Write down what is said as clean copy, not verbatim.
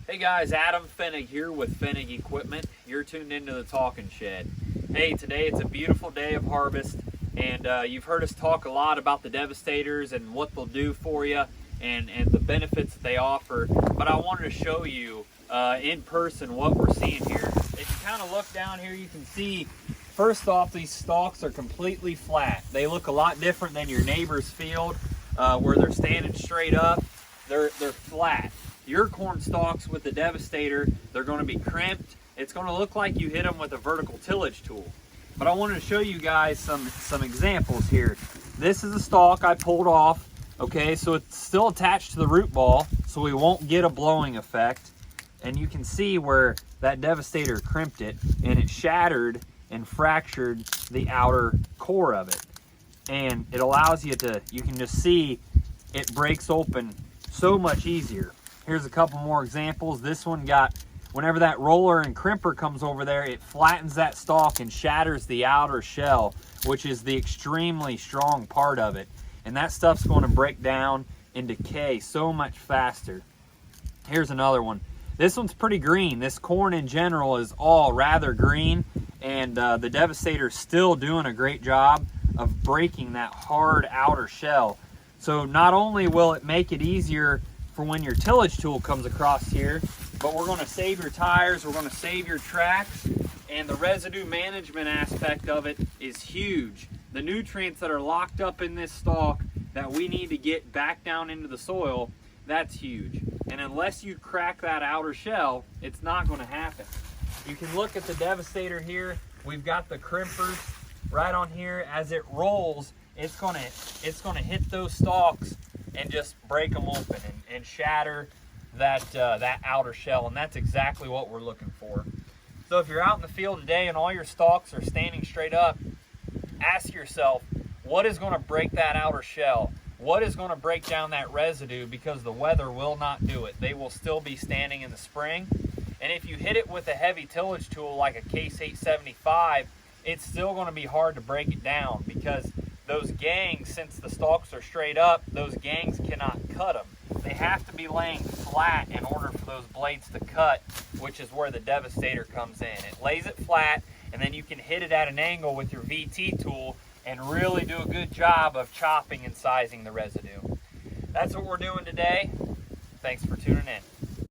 Hey guys, Adam Fennig here with Fennig Equipment. You're tuned into the Talking Shed. Hey, today it's a beautiful day of harvest, and you've heard us talk a lot about the Devastators and what they'll do for you and the benefits that they offer. But I wanted to show you in person what we're seeing here. If you kind of look down here, you can see, first off, these stalks are completely flat. They look a lot different than your neighbor's field where they're standing straight up. They're flat. Your corn stalks with the Devastator, they're going to be crimped. It's going to look like you hit them with a vertical tillage tool. But I wanted to show you guys some examples here. This is a stalk I pulled off. Okay, so it's still attached to the root ball, so we won't get a blowing effect. And you can see where that Devastator crimped it, and it shattered and fractured the outer core of it. And it allows you can just see it breaks open so much easier. Here's a couple more examples. This one whenever that roller and crimper comes over there, it flattens that stalk and shatters the outer shell, which is the extremely strong part of it. And that stuff's going to break down and decay so much faster. Here's another one. This one's pretty green. This corn in general is all rather green, and the Devastator's still doing a great job of breaking that hard outer shell. So not only will it make it easier for when your tillage tool comes across here, but we're going to save your tires, we're going to save your tracks, and the residue management aspect of it is huge. The nutrients that are locked up in this stalk that we need to get back down into the soil, that's huge. And unless you crack that outer shell, it's not going to happen. You can look at the Devastator here. We've got the crimpers right on here. As it rolls, it's going to hit those stalks and just break them open and shatter that outer shell, and that's exactly what we're looking for. So if you're out in the field today and all your stalks are standing straight up, ask yourself, what is going to break that outer shell? What is going to break down that residue? Because the weather will not do it. They will still be standing in the spring. And if you hit it with a heavy tillage tool like a Case 875, it's still going to be hard to break it down, because those gangs, since the stalks are straight up, those gangs cannot cut them. They have to be laying flat in order for those blades to cut, which is where the Devastator comes in. It lays it flat, and then you can hit it at an angle with your VT tool and really do a good job of chopping and sizing the residue. That's what we're doing today. Thanks for tuning in.